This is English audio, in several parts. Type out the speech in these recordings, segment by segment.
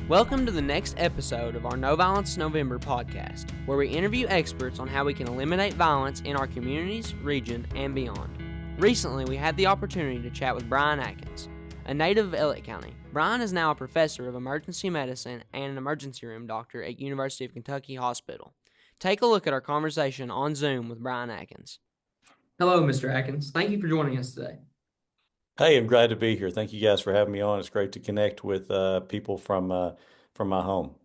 Welcome to the next episode of our No Violence November podcast, where we interview experts on how we can eliminate violence in our communities, region, and beyond. Recently, we had the opportunity to chat with Brian Adkins, a native of Elliott County. Brian is now a professor of emergency medicine and an emergency room doctor at University of Kentucky Hospital. Take a look at our conversation on Zoom with Brian Adkins. Hello, Mr. Adkins. Thank you for joining us today. Hey, I'm glad to be here. Thank you guys for having me on. It's great to connect with people from my home.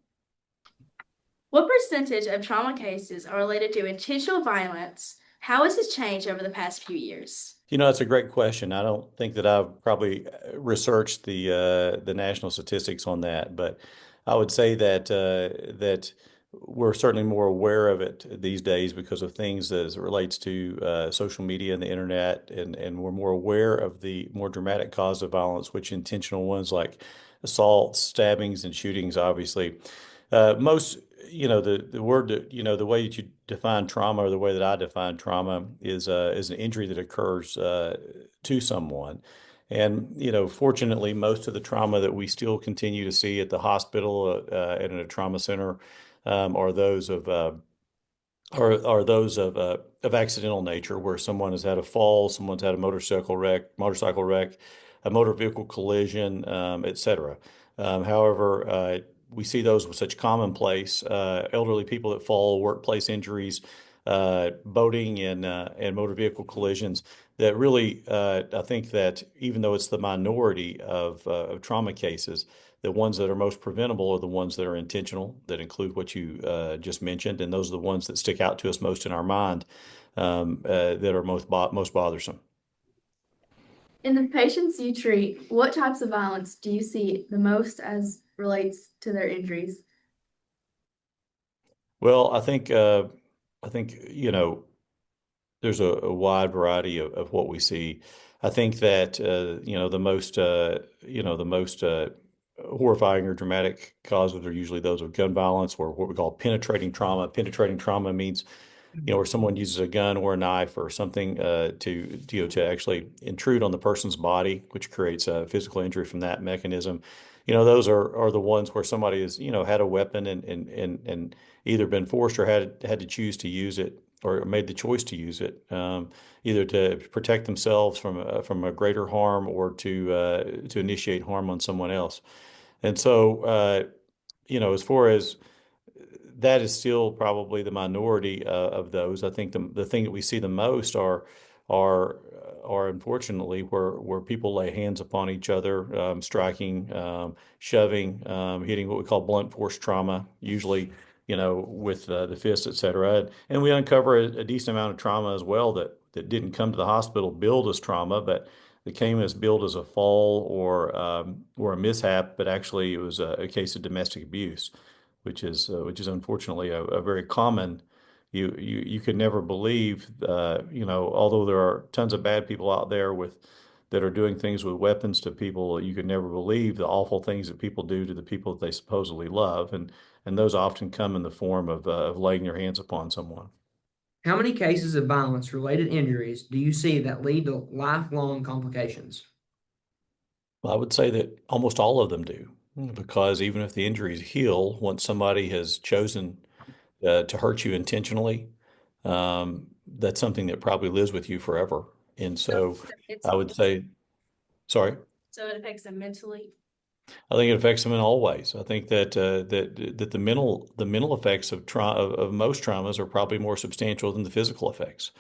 What percentage of trauma cases are related to intentional violence? How has this changed over the past few years? That's a great question. I don't think that I've probably researched the national statistics on that, but I would say that we're certainly more aware of it these days because of things as it relates to social media and the internet, and we're more aware of the more dramatic cause of violence, which intentional ones like assaults, stabbings, and shootings, obviously. Most, the word that, the way that you define trauma, or the way that I define trauma, is an injury that occurs to someone. And, fortunately, most of the trauma that we still continue to see at the hospital and in a trauma center are those of accidental nature, where someone has had a fall, someone's had a motorcycle wreck, a motor vehicle collision, etc. However, we see those with such commonplace, elderly people that fall, workplace injuries, boating and motor vehicle collisions, that really, I think that even though it's the minority of trauma cases, the ones that are most preventable are the ones that are intentional, that include what you just mentioned, and those are the ones that stick out to us most in our mind, that are most bothersome. In the patients you treat, what types of violence do you see the most as relates to their injuries? Well, I think there's a wide variety of what we see. I think that the most horrifying or dramatic causes are usually those of gun violence, or what we call penetrating trauma. Penetrating trauma means, where someone uses a gun or a knife or something to actually intrude on the person's body, which creates a physical injury from that mechanism. Those are the ones where somebody has, had a weapon and either been forced or had to choose to use it, or made the choice to use it, either to protect themselves from a greater harm, or to initiate harm on someone else. And so, as far as that, is still probably the minority of those. I think the thing that we see the most are unfortunately where people lay hands upon each other, striking, shoving, hitting, what we call blunt force trauma, usually, with the fist, et cetera. And we uncover a decent amount of trauma as well that didn't come to the hospital billed as trauma, but that came as billed as a fall or a mishap, but actually it was a case of domestic abuse, which is unfortunately a very common. You could never believe, although there are tons of bad people out there that are doing things with weapons to people, you could never believe the awful things that people do to the people that they supposedly love, and those often come in the form of laying their hands upon someone. How many cases of violence-related injuries do you see that lead to lifelong complications? Well, I would say that almost all of them do, because even if the injuries heal, once somebody has chosen to hurt you intentionally, that's something that probably lives with you forever. And so I would say, sorry, So it affects them mentally. I think it affects them in all ways. I think that the mental effects of most traumas are probably more substantial than the physical effects.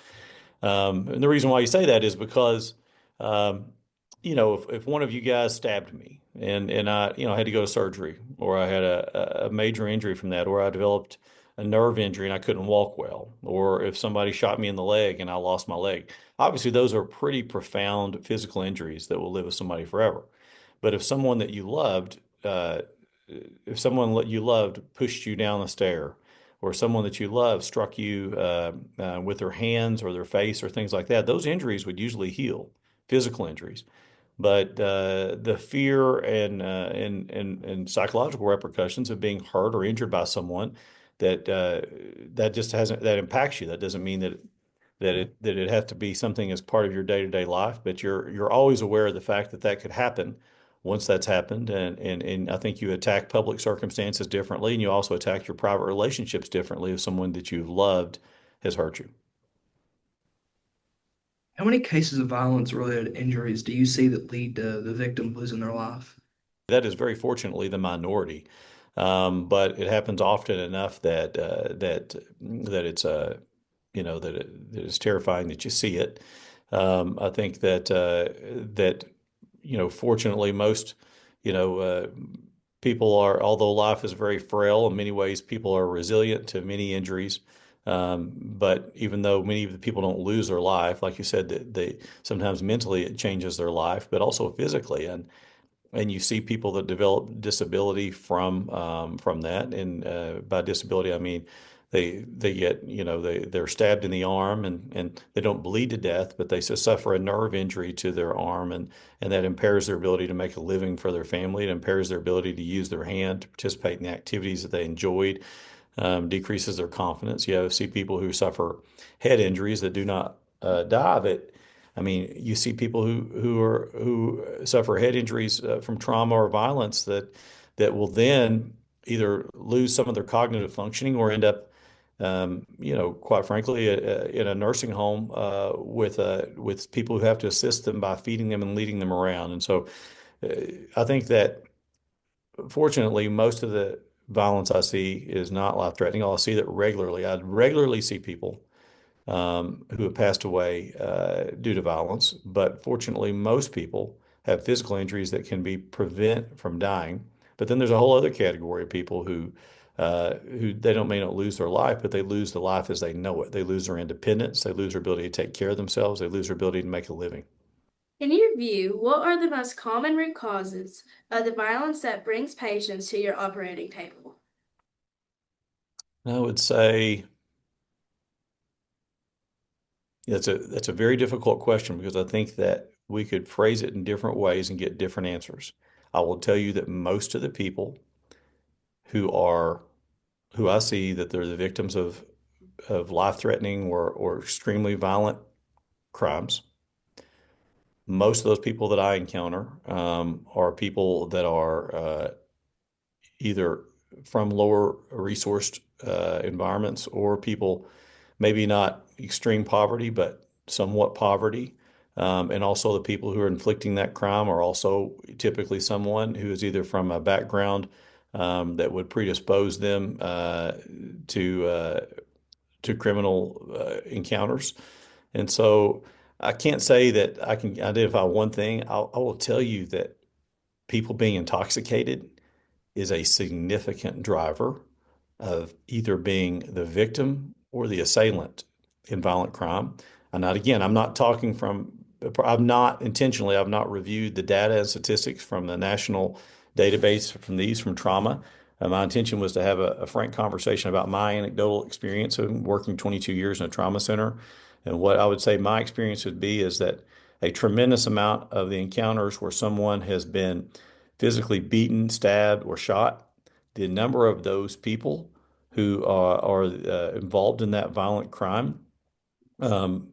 And the reason why you say that is because, if one of you guys stabbed me, and I, had to go to surgery, or I had a major injury from that, or I developed a nerve injury and I couldn't walk well, or if somebody shot me in the leg and I lost my leg, obviously those are pretty profound physical injuries that will live with somebody forever. But if someone that you loved pushed you down a stair, or someone that you love struck you with their hands or their face or things like that, those injuries would usually heal, physical injuries. But the fear and psychological repercussions of being hurt or injured by someone, that just hasn't that impacts you. That doesn't mean that it has to be something as part of your day-to-day life, but you're always aware of the fact that could happen, once that's happened. And I think you attack public circumstances differently, and you also attack your private relationships differently if someone that you've loved has hurt you. How many cases of violence-related injuries do you see that lead to the victim losing their life? That is very fortunately the minority, but it happens often enough that it's that it's terrifying that you see it. I think that fortunately most you know people are, although life is very frail in many ways, people are resilient to many injuries. But even though many of the people don't lose their life, like you said, that they sometimes mentally it changes their life, but also physically. And you see people that develop disability from that. And by disability, I mean they get they're stabbed in the arm and they don't bleed to death, but they suffer a nerve injury to their arm, and that impairs their ability to make a living for their family. It impairs their ability to use their hand to participate in the activities that they enjoyed, decreases their confidence. You see people who suffer head injuries that do not die, but I mean, you see people who suffer head injuries from trauma or violence that will then either lose some of their cognitive functioning or end up, quite frankly, in a nursing home with people who have to assist them by feeding them and leading them around. And so, uh, I think that fortunately, most of the violence I see is not life-threatening. I see that regularly. I regularly see people who have passed away due to violence. But fortunately, most people have physical injuries that can be prevent from dying. But then there's a whole other category of people who they don't may not lose their life, but they lose the life as they know it. They lose their independence. They lose their ability to take care of themselves. They lose their ability to make a living. In your view, what are the most common root causes of the violence that brings patients to your operating table? I would say that's a very difficult question because I think that we could phrase it in different ways and get different answers. I will tell you that most of the people who are who I see that they're the victims of life-threatening or extremely violent crimes. Most of those people that I encounter are people that are either from lower resourced environments or people maybe not extreme poverty, but somewhat poverty. And also the people who are inflicting that crime are also typically someone who is either from a background that would predispose them to criminal encounters. And so I can't say that I can identify one thing. I will tell you that people being intoxicated is a significant driver of either being the victim or the assailant in violent crime. And not again, I'm not talking from, I've not intentionally, I've not reviewed the data and statistics from the national database from trauma. My intention was to have a frank conversation about my anecdotal experience of working 22 years in a trauma center. And what I would say my experience would be is that a tremendous amount of the encounters where someone has been physically beaten, stabbed, or shot, the number of those people who are involved in that violent crime, um,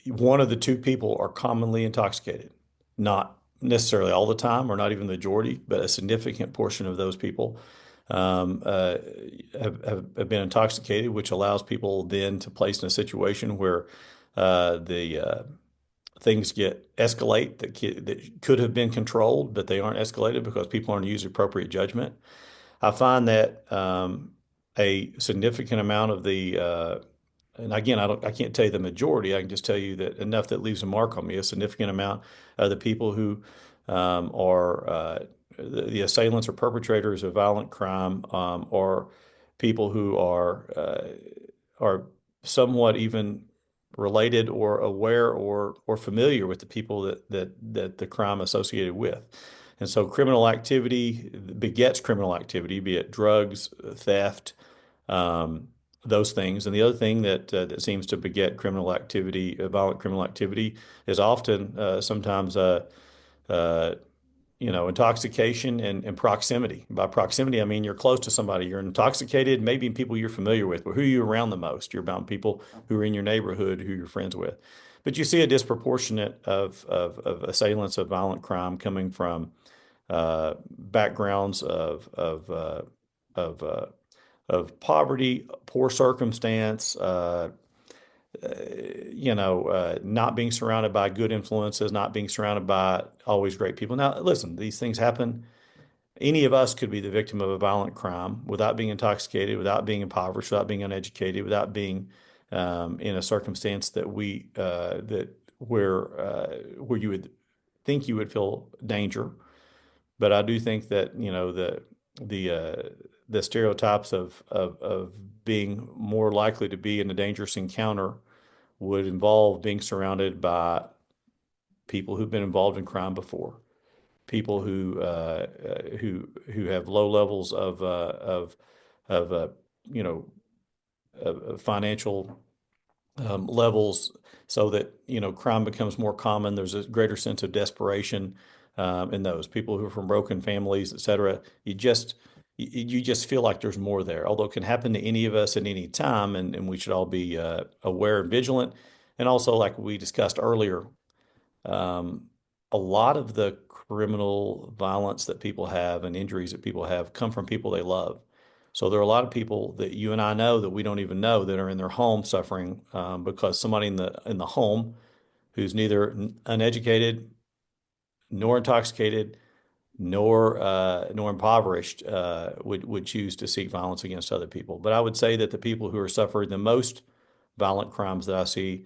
one of the two people are commonly intoxicated. Not necessarily all the time, or not even the majority, but a significant portion of those people um, uh, have been intoxicated, which allows people then to place in a situation where the things get escalate that could have been controlled, but they aren't escalated because people aren't using appropriate judgment. I find that a significant amount of and again, I can't tell you the majority. I can just tell you that enough that leaves a mark on me. A significant amount of the people who are the assailants or perpetrators of violent crime are people who are somewhat even related or aware or familiar with the people that the crime associated with. And so criminal activity begets criminal activity, be it drugs, theft, um, those things. And the other thing that seems to beget criminal activity, violent criminal activity, is often sometimes uh, intoxication and proximity. By proximity, I mean you're close to somebody. You're intoxicated, maybe people you're familiar with, but who are you around the most? You're around people who are in your neighborhood, who you're friends with. But you see a disproportionate of assailants of violent crime coming from backgrounds of of poverty, poor circumstance, not being surrounded by good influences, not being surrounded by always great people. Now, listen, these things happen. Any of us could be the victim of a violent crime without being intoxicated, without being impoverished, without being uneducated, without being in a circumstance that where you would think you would feel danger. But I do think that the uh, the stereotypes of being more likely to be in a dangerous encounter would involve being surrounded by people who've been involved in crime before, people who have low levels of you know of financial levels, so that crime becomes more common. There's a greater sense of desperation in those people who are from broken families, et cetera. You just feel like there's more there, although it can happen to any of us at any time, and we should all be aware and vigilant. And also, like we discussed earlier, um, a lot of the criminal violence that people have and injuries that people have come from people they love. So there are a lot of people that you and I know that we don't even know that are in their home suffering because somebody in the home who's neither uneducated nor intoxicated nor impoverished would choose to seek violence against other people. But I would say that the people who are suffering the most violent crimes that I see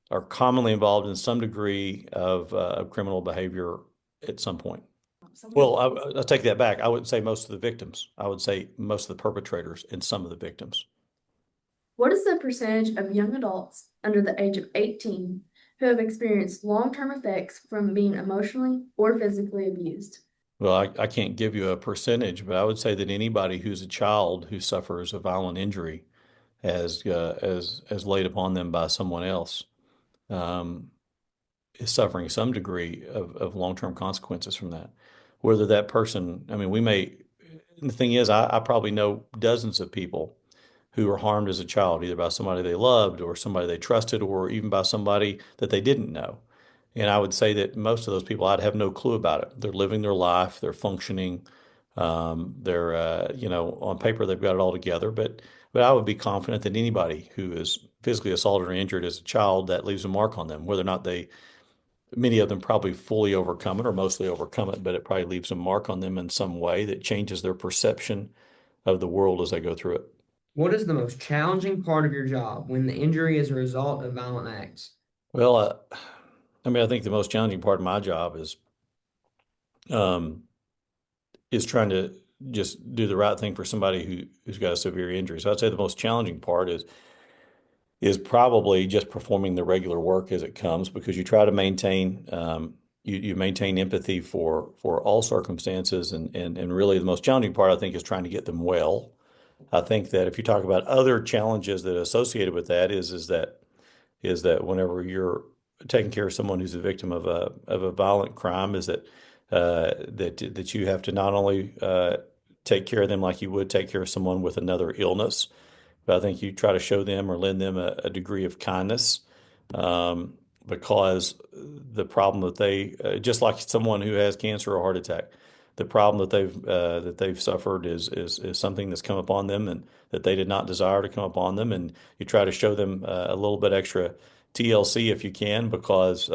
are commonly involved in some degree of criminal behavior at some point. Well, I'll take that back. I wouldn't say most of the victims. I would say most of the perpetrators and some of the victims. What is the percentage of young adults under the age of 18 who have experienced long-term effects from being emotionally or physically abused? Well, I can't give you a percentage, but I would say that anybody who's a child who suffers a violent injury as laid upon them by someone else um, is suffering some degree of long-term consequences from that. Whether that person, I mean, the thing is, I probably know dozens of people who were harmed as a child, either by somebody they loved or somebody they trusted, or even by somebody that they didn't know. And I would say that most of those people, I'd have no clue about it. They're living their life, they're functioning, on paper they've got it all together. But I would be confident that anybody who is physically assaulted or injured as a child, that leaves a mark on them, whether or not many of them probably fully overcome it or mostly overcome it, but it probably leaves a mark on them in some way that changes their perception of the world as they go through it. What is the most challenging part of your job when the injury is a result of violent acts? Well, I mean, I think the most challenging part of my job um, is trying to just do the right thing for somebody who's got a severe injury. So I'd say the most challenging part is probably just performing the regular work as it comes, because you try to maintain you maintain empathy for all circumstances, and really the most challenging part I think is trying to get them well. I think that if you talk about other challenges that are associated with that is that whenever you're taking care of someone who's a victim of a violent crime, is that you have to not only take care of them like you would take care of someone with another illness, but I think you try to show them or lend them a degree of kindness, because the problem that just like someone who has cancer or heart attack, the problem that they've suffered is something that's come upon them and that they did not desire to come upon them, and you try to show them a little bit extra TLC if you can, because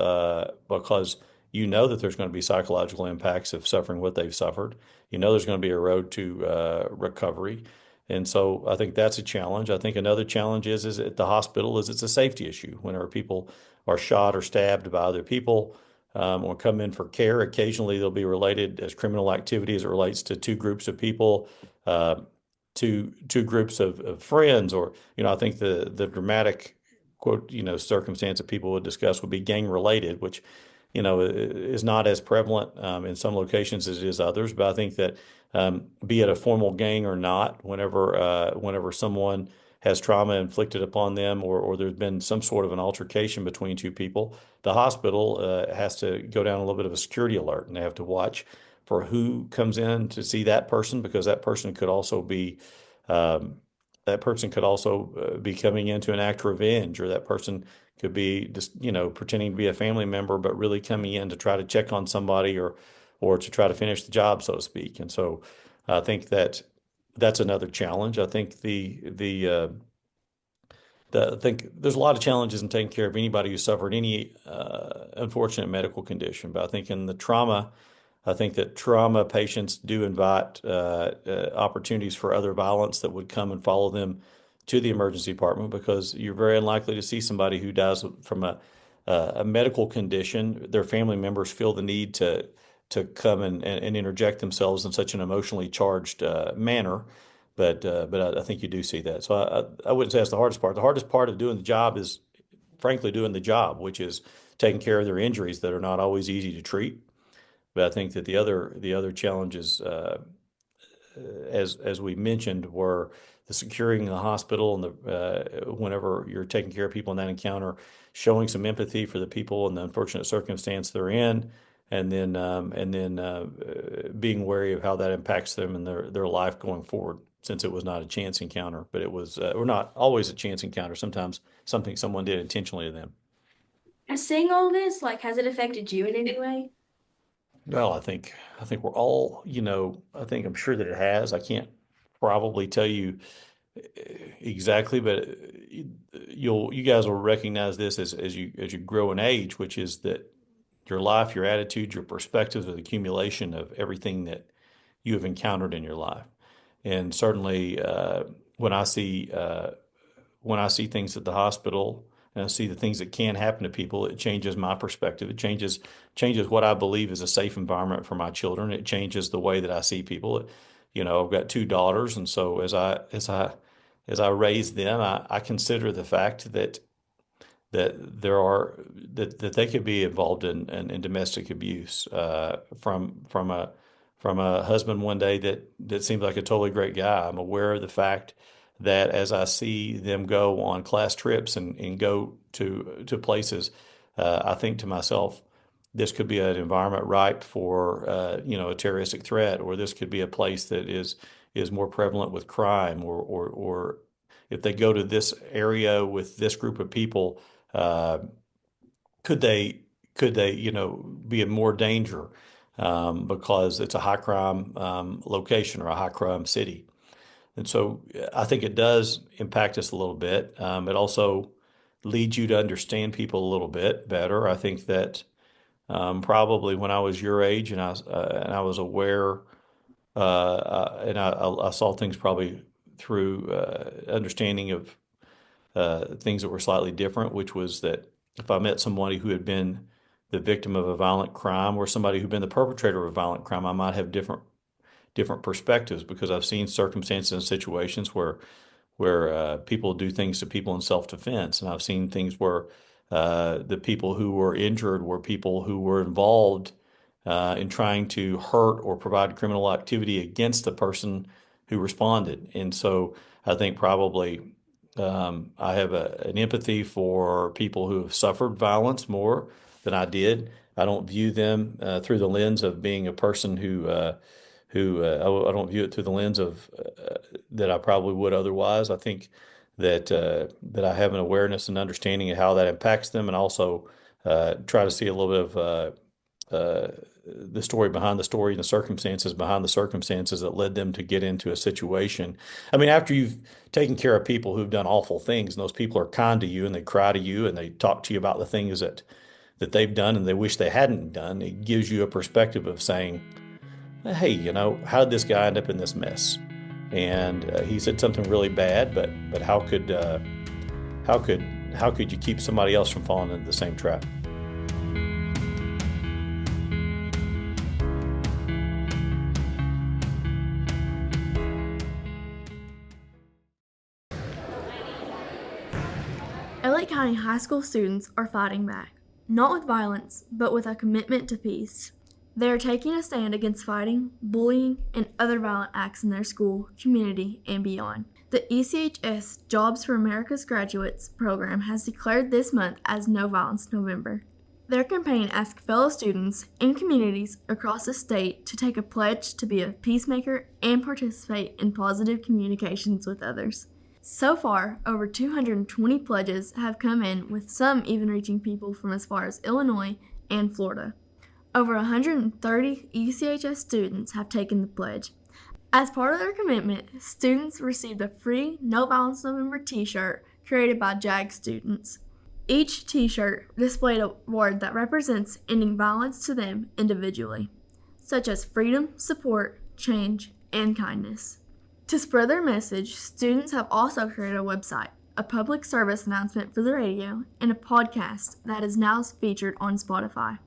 you know that there's going to be psychological impacts of suffering what they've suffered. You know there's going to be a road to recovery. And so I think that's a challenge. I think another challenge is at the hospital is it's a safety issue. Whenever people are shot or stabbed by other people, or come in for care, occasionally they'll be related as criminal activity as it relates to two groups of people, uh, two groups of friends, or I think the dramatic quote circumstance that people would discuss would be gang related, which is not as prevalent in some locations as it is others. But I think that be it a formal gang or not, whenever someone has trauma inflicted upon them, or there's been some sort of an altercation between two people, the hospital has to go down a little bit of a security alert, and they have to watch for who comes in to see that person, because that person could also be coming in to enact revenge, or that person could be just, pretending to be a family member, but really coming in to try to check on somebody, or to try to finish the job, so to speak. And so I think that's another challenge. I think I think there's a lot of challenges in taking care of anybody who suffered any unfortunate medical condition. But I think I think that trauma patients do invite opportunities for other violence that would come and follow them to the emergency department, because you're very unlikely to see somebody who dies from a medical condition. Their family members feel the need to come and interject themselves in such an emotionally charged manner. But I think you do see that. So I wouldn't say that's the hardest part. The hardest part of doing the job is, frankly, doing the job, which is taking care of their injuries that are not always easy to treat. But I think that the other challenges, as we mentioned, were the securing the hospital, and whenever you're taking care of people in that encounter, showing some empathy for the people and the unfortunate circumstance they're in, and then being wary of how that impacts them and their life going forward, since it was not a chance encounter, but it was, or not always a chance encounter, sometimes something someone did intentionally to them. Has seeing all this, has it affected you in any way? Well, I think we're all, I think I'm sure that it has. I can't probably tell you exactly, but you guys will recognize this as you grow in age, which is that your life, your attitudes, your perspectives are the accumulation of everything that you have encountered in your life. And certainly, when I see things at the hospital, and I see the things that can happen to people, it changes my perspective. It changes what I believe is a safe environment for my children. It changes the way that I see people. I've got two daughters, and so as I raise them, I consider the fact that they could be involved in domestic abuse from a husband one day that seems like a totally great guy. I'm aware of the fact that as I see them go on class trips and go to places, I think to myself, this could be an environment ripe for a terroristic threat, or this could be a place that is more prevalent with crime, or if they go to this area with this group of people, could they be in more danger because it's a high crime location, or a high crime city. And so I think it does impact us a little bit. It also leads you to understand people a little bit better. I think that probably when I was your age, and I was aware, and I saw things probably through understanding of things that were slightly different, which was that if I met somebody who had been the victim of a violent crime, or somebody who'd been the perpetrator of a violent crime, I might have different perspectives, because I've seen circumstances and situations where people do things to people in self-defense, and I've seen things where the people who were injured were people who were involved in trying to hurt or provide criminal activity against the person who responded. And so I think probably I have an empathy for people who have suffered violence more than I did. I don't view them through the lens of being a person who I don't view it through the lens of that I probably would otherwise. I think that I have an awareness and understanding of how that impacts them, and also try to see a little bit of the story behind the story, and the circumstances behind the circumstances that led them to get into a situation. I mean, after you've taken care of people who've done awful things, and those people are kind to you, and they cry to you, and they talk to you about the things that they've done and they wish they hadn't done, it gives you a perspective of saying, hey, how did this guy end up in this mess? And he said something really bad, but how could you keep somebody else from falling into the same trap? Elliott County High School students are fighting back, not with violence, but with a commitment to peace. They are taking a stand against fighting, bullying, and other violent acts in their school, community, and beyond. The ECHS Jobs for America's Graduates program has declared this month as No Violence November. Their campaign asks fellow students and communities across the state to take a pledge to be a peacemaker and participate in positive communications with others. So far, over 220 pledges have come in, with some even reaching people from as far as Illinois and Florida. Over 130 ECHS students have taken the pledge. As part of their commitment, students received a free No Violence November t-shirt created by JAG students. Each t-shirt displayed a word that represents ending violence to them individually, such as freedom, support, change, and kindness. To spread their message, students have also created a website, a public service announcement for the radio, and a podcast that is now featured on Spotify.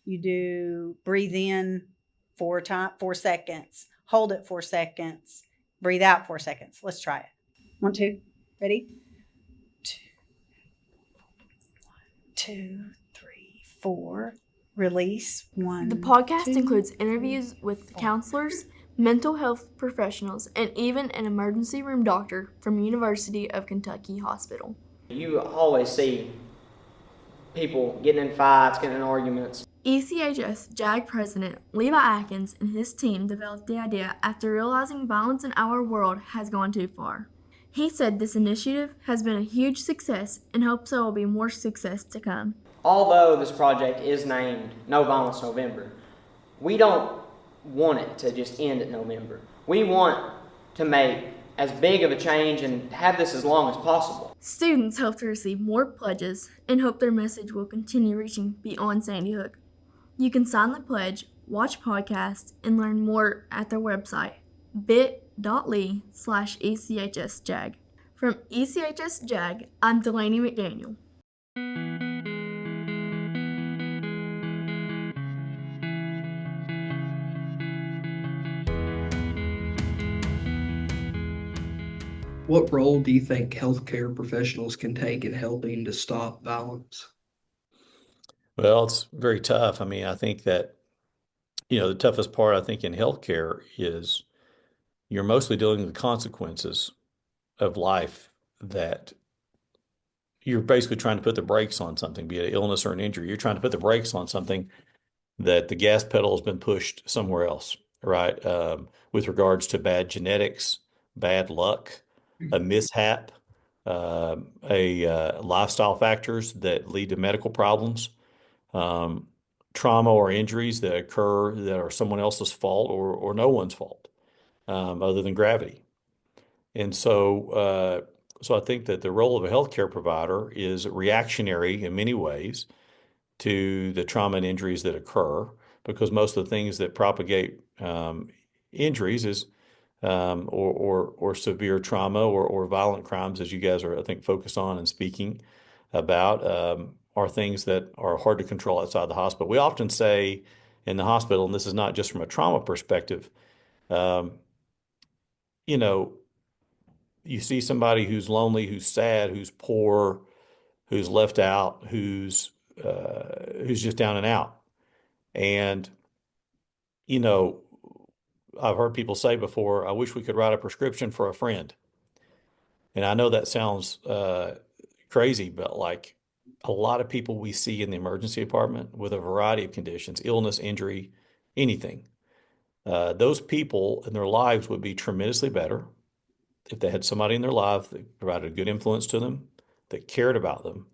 You do breathe in 4 seconds, hold it 4 seconds, breathe out 4 seconds. Let's try it. 1, 2, ready? 2, 3, 4. Release 1. The podcast 2, includes interviews with 4. counselors, mental health professionals, and even an emergency room doctor from University of Kentucky Hospital. You always see people getting in fights, getting in arguments. ECHS JAG President Levi Adkins and his team developed the idea after realizing violence in our world has gone too far. He said this initiative has been a huge success and hopes there will be more success to come. Although this project is named No Violence November, we don't want it to just end at November. We want to make as big of a change and have this as long as possible. Students hope to receive more pledges and hope their message will continue reaching beyond Sandy Hook. You can sign the pledge, watch podcasts, and learn more at their website, bit.ly/ECHSJAG. From ECHS JAG, I'm Delaney McDaniel. What role do you think healthcare professionals can take in helping to stop violence? Well, it's very tough. I mean, I think that, the toughest part, I think, in healthcare is you're mostly dealing with the consequences of life, that you're basically trying to put the brakes on something, be it an illness or an injury. You're trying to put the brakes on something that the gas pedal has been pushed somewhere else, right? With regards to bad genetics, bad luck, a mishap, lifestyle factors that lead to medical problems, trauma or injuries that occur that are someone else's fault or no one's fault, other than gravity. And so I think that the role of a healthcare provider is reactionary in many ways to the trauma and injuries that occur, because most of the things that propagate injuries is or severe trauma or violent crimes, as you guys are, I think, focused on and speaking about, are things that are hard to control outside the hospital. We often say in the hospital, and this is not just from a trauma perspective, you see somebody who's lonely, who's sad, who's poor, who's left out, who's just down and out. And, I've heard people say before, I wish we could write a prescription for a friend. And I know that sounds crazy, but like a lot of people we see in the emergency department with a variety of conditions, illness, injury, anything, those people in their lives would be tremendously better if they had somebody in their life that provided a good influence to them, that cared about them,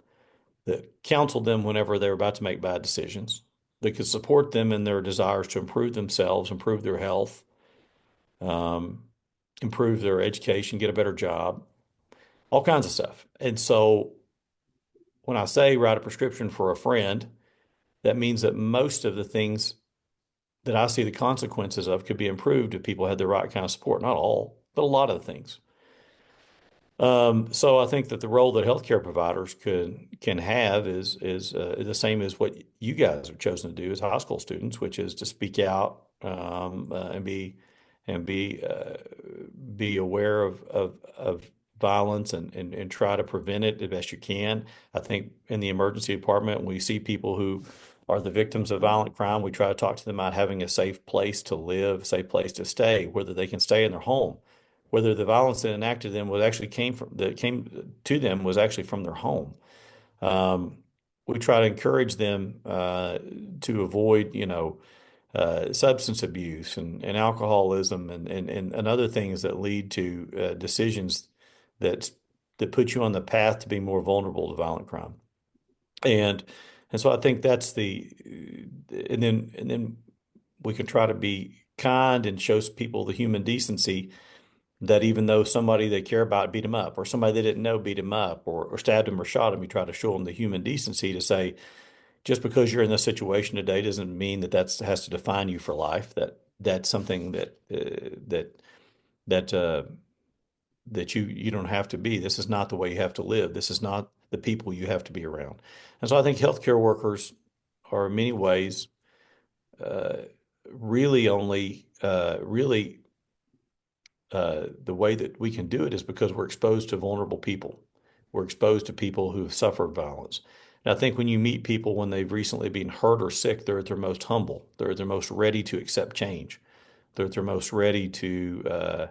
that counseled them whenever they were about to make bad decisions, that could support them in their desires to improve themselves, improve their health, improve their education, get a better job, all kinds of stuff. And so when I say write a prescription for a friend, that means that most of the things that I see the consequences of could be improved if people had the right kind of support. Not all, but a lot of the things. So I think that the role that healthcare providers can have is the same as what you guys have chosen to do as high school students, which is to speak out and be aware of violence and try to prevent it the best you can. I think in the emergency department, when we see people who are the victims of violent crime, we try to talk to them about having a safe place to live, safe place to stay, whether they can stay in their home whether the violence that enacted them was actually came to them was actually from their home. We try to encourage them to avoid, substance abuse and alcoholism and other things that lead to decisions that put you on the path to be more vulnerable to violent crime. And so I think that's and then we can try to be kind and show people the human decency that even though somebody they care about beat him up, or somebody they didn't know beat him up, or stabbed him or shot him, you try to show them the human decency to say, just because you're in this situation today doesn't mean that has to define you for life. That's something that you don't have to be. This is not the way you have to live. This is not the people you have to be around. And so I think healthcare workers are in many ways really only the way that we can do it is because we're exposed to vulnerable people. We're exposed to people who've suffered violence. And I think when you meet people when they've recently been hurt or sick, they're at their most humble. They're at their most ready to accept change. They're at their most ready to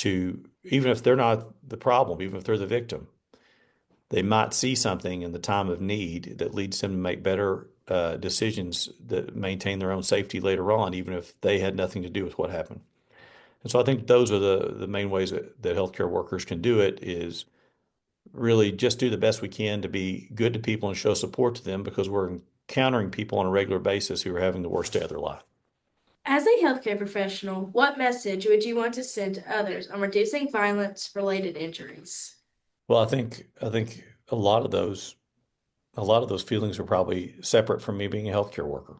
even if they're not the problem, even if they're the victim, they might see something in the time of need that leads them to make better decisions that maintain their own safety later on, even if they had nothing to do with what happened. And so I think those are the main ways that healthcare workers can do it, is really just do the best we can to be good to people and show support to them, because we're encountering people on a regular basis who are having the worst day of their life. As a healthcare professional, what message would you want to send to others on reducing violence-related injuries? Well, I think a lot of those feelings are probably separate from me being a healthcare worker,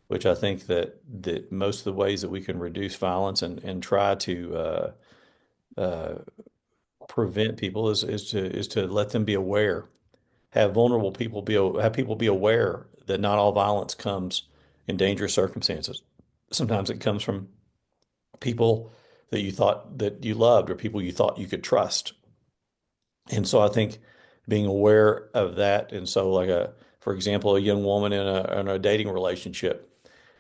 which I think that most of the ways that we can reduce violence and try to prevent people is to let them be aware, have vulnerable people have people be aware that not all violence comes in dangerous circumstances. Sometimes it comes from people that you thought that you loved, or people you thought you could trust. And so I think being aware of that, and so for example, a young woman in a dating relationship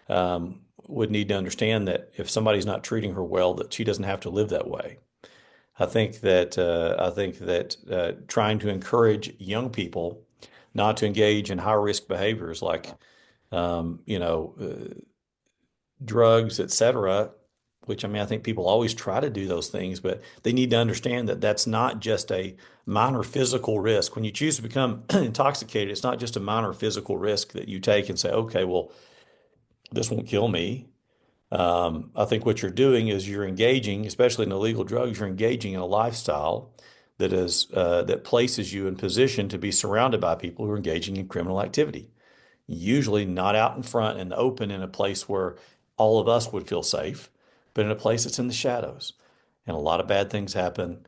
would need to understand that if somebody's not treating her well, that she doesn't have to live that way. I think that trying to encourage young people not to engage in high risk behaviors like drugs, etc., which I think people always try to do those things, but they need to understand that that's not just a minor physical risk. When you choose to become intoxicated, it's not just a minor physical risk that you take and say, okay, well, this won't kill me. I think what you're doing is you're engaging, especially in illegal drugs, you're engaging in a lifestyle that places you in position to be surrounded by people who are engaging in criminal activity. Usually not out in front and open in a place where all of us would feel safe, but in a place that's in the shadows. And a lot of bad things happen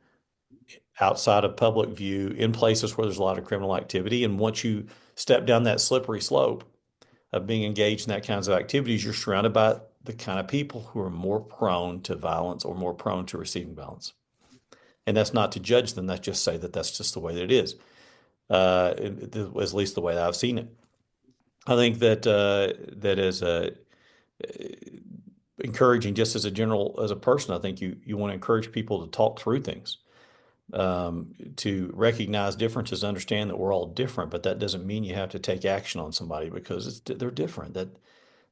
outside of public view in places where there's a lot of criminal activity. And once you step down that slippery slope of being engaged in that kinds of activities, you're surrounded by the kind of people who are more prone to violence or more prone to receiving violence. And that's not to judge them. That's just say that that's just the way that it is, at least the way that I've seen it. I think that is encouraging, just as a person. I think you want to encourage people to talk through things, to recognize differences, understand that we're all different, but that doesn't mean you have to take action on somebody because they're different.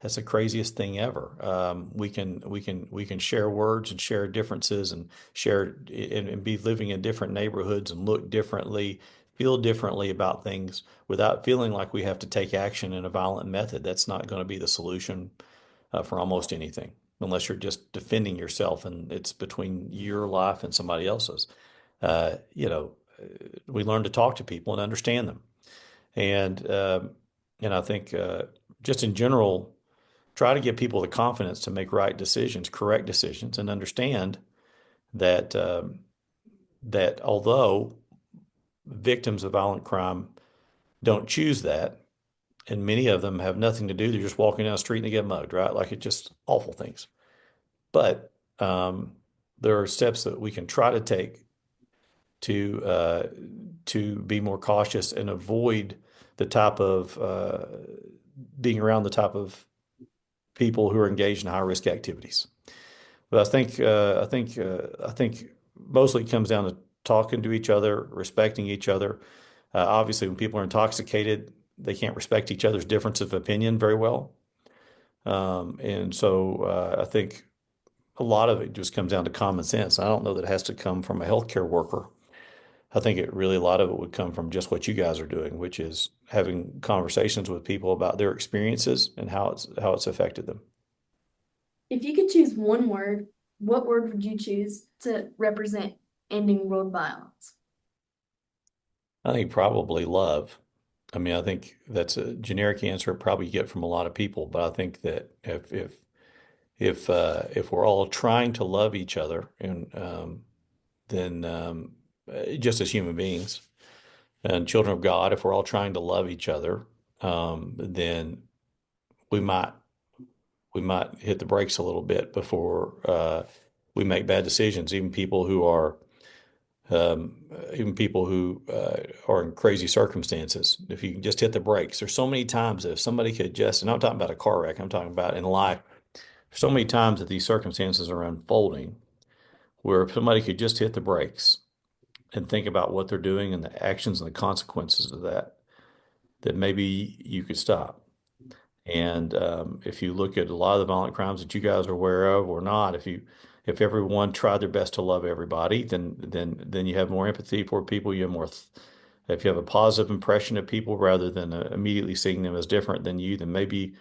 That's the craziest thing ever. We can share words and share differences and share and be living in different neighborhoods and look differently, feel differently about things without feeling like we have to take action in a violent method. That's not going to be the solution for almost anything, unless you're just defending yourself and it's between your life and somebody else's. We learn to talk to people and understand them. And I think just in general, try to give people the confidence to make right decisions, correct decisions, and understand that that although victims of violent crime don't choose that, and many of them have nothing to do, they're just walking down the street and they get mugged, right? Like it's just awful things. But there are steps that we can try to take to be more cautious and avoid the type of being around the type of people who are engaged in high risk activities. But I think mostly it comes down to talking to each other, respecting each other. Obviously, when people are intoxicated, they can't respect each other's difference of opinion very well. And so I think a lot of it just comes down to common sense. I don't know that it has to come from a healthcare worker. I think a lot of it would come from just what you guys are doing, which is having conversations with people about their experiences and how it's affected them. If you could choose one word, what word would you choose to represent ending world violence? I think probably love. I mean, I think that's a generic answer probably you get from a lot of people, but I think that if we're all trying to love each other and then just as human beings and children of God, if we're all trying to love each other, then we might we might hit the brakes a little bit before we make bad decisions. Even people who are in crazy circumstances. If you can just hit the brakes, there's so many times that if somebody could just, and I'm talking about a car wreck, I'm talking about in life, so many times that these circumstances are unfolding where if somebody could just hit the brakes and think about what they're doing and the actions and the consequences of that, that maybe you could stop. And if you look at a lot of the violent crimes that you guys are aware of or not, if everyone tried their best to love everybody, then you have more empathy for people. You have more. If you have a positive impression of people rather than immediately seeing them as different than you, then maybe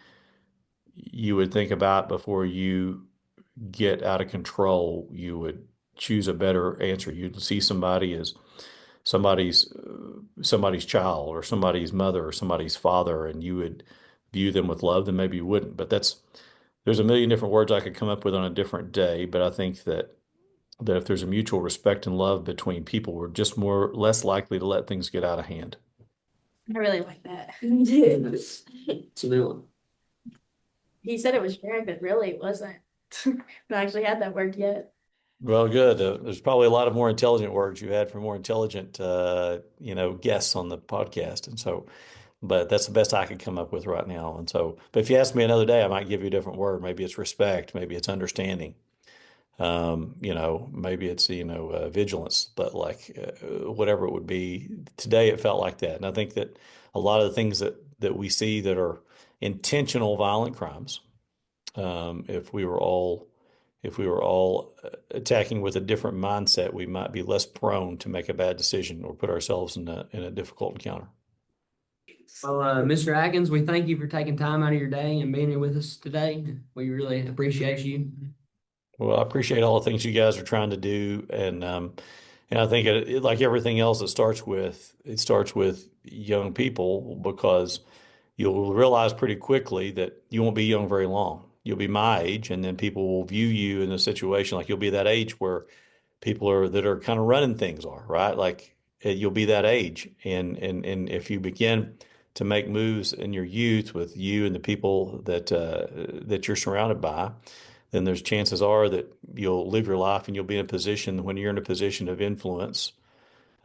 you would think about before you get out of control. You would choose a better answer. You'd see somebody as somebody's child or somebody's mother or somebody's father, and you would view them with love, then maybe you wouldn't. But there's a million different words I could come up with on a different day. But I think that if there's a mutual respect and love between people, we're just less likely to let things get out of hand. I really like that. It's a new one. He said it was sharing, but really it wasn't. I haven't actually had that word yet. Well, good. There's probably a lot of more intelligent words you had for more intelligent, guests on the podcast. And so, but that's the best I could come up with right now. And so, but if you ask me another day, I might give you a different word. Maybe it's respect. Maybe it's understanding. Maybe it's, vigilance, but like whatever it would be today, it felt like that. And I think that a lot of the things that we see that are intentional violent crimes, if we were all attacking with a different mindset, we might be less prone to make a bad decision or put ourselves in a difficult encounter. Well, Mr. Adkins, we thank you for taking time out of your day and being here with us today. We really appreciate you. Well, I appreciate all the things you guys are trying to do, and I think like everything else, it starts with young people, because you'll realize pretty quickly that you won't be young very long. You'll be my age, and then people will view you in a situation like you'll be that age where people that are kind of running things are, right? Like you'll be that age, and if you begin to make moves in your youth with you and the people that you're surrounded by, then there's chances are that you'll live your life and you'll be in a position, when you're in a position of influence,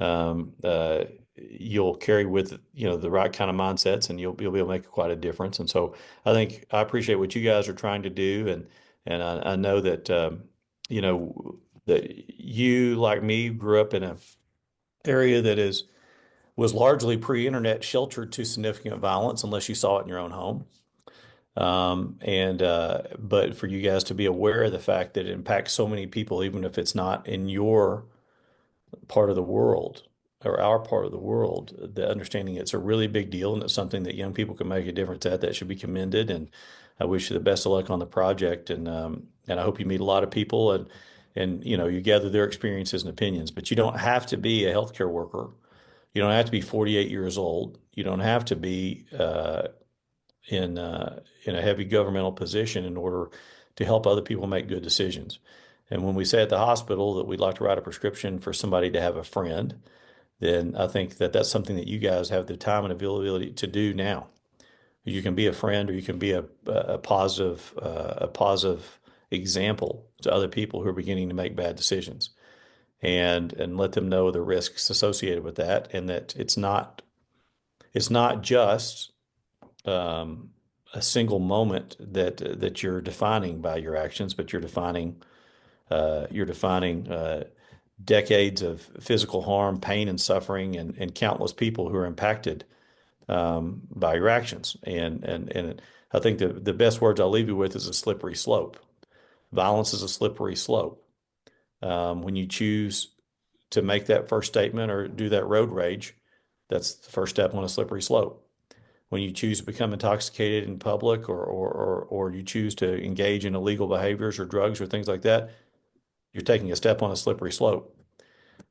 you'll carry with the right kind of mindsets, and you'll be able to make quite a difference. And so I appreciate what you guys are trying to do, and I know that that you, like me, grew up in an area that was largely pre-internet, sheltered to significant violence unless you saw it in your own home. But for you guys to be aware of the fact that it impacts so many people, even if it's not in your part of the world or our part of the world, the understanding it's a really big deal and it's something that young people can make a difference at, that should be commended. And I wish you the best of luck on the project. And I hope you meet a lot of people and you gather their experiences and opinions. But you don't have to be a healthcare worker. You don't have to be 48 years old. You don't have to be in a heavy governmental position in order to help other people make good decisions. And when we say at the hospital that we'd like to write a prescription for somebody to have a friend, then I think that that's something that you guys have the time and availability to do now. You can be a friend, or you can be a positive example to other people who are beginning to make bad decisions, and let them know the risks associated with that, and that it's not just a single moment that you're defining by your actions, but you're defining You're defining decades of physical harm, pain, and suffering, and countless people who are impacted by your actions. And I think the best words I'll leave you with is a slippery slope. Violence is a slippery slope. When you choose to make that first statement or do that road rage, that's the first step on a slippery slope. When you choose to become intoxicated in public, or you choose to engage in illegal behaviors or drugs or things like that, you're taking a step on a slippery slope.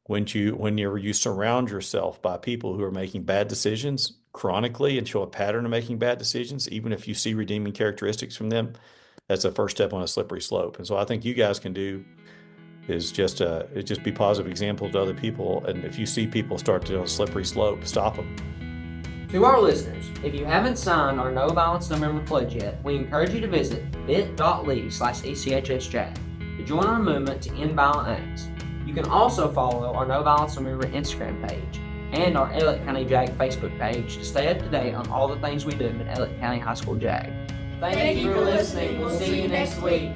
Whenever you surround yourself by people who are making bad decisions chronically and show a pattern of making bad decisions, even if you see redeeming characteristics from them, that's the first step on a slippery slope. And so I think you guys can do is just be positive examples to other people. And if you see people start to on a slippery slope, stop them. To our listeners, if you haven't signed our No Violence November pledge yet, we encourage you to visit bit.ly/ECHSJAG to join our movement to end violent acts. You can also follow our No Violence November Instagram page and our Elliott County JAG Facebook page to stay up to date on all the things we do at Elliott County High School JAG. Thank you for listening. We'll see you next week.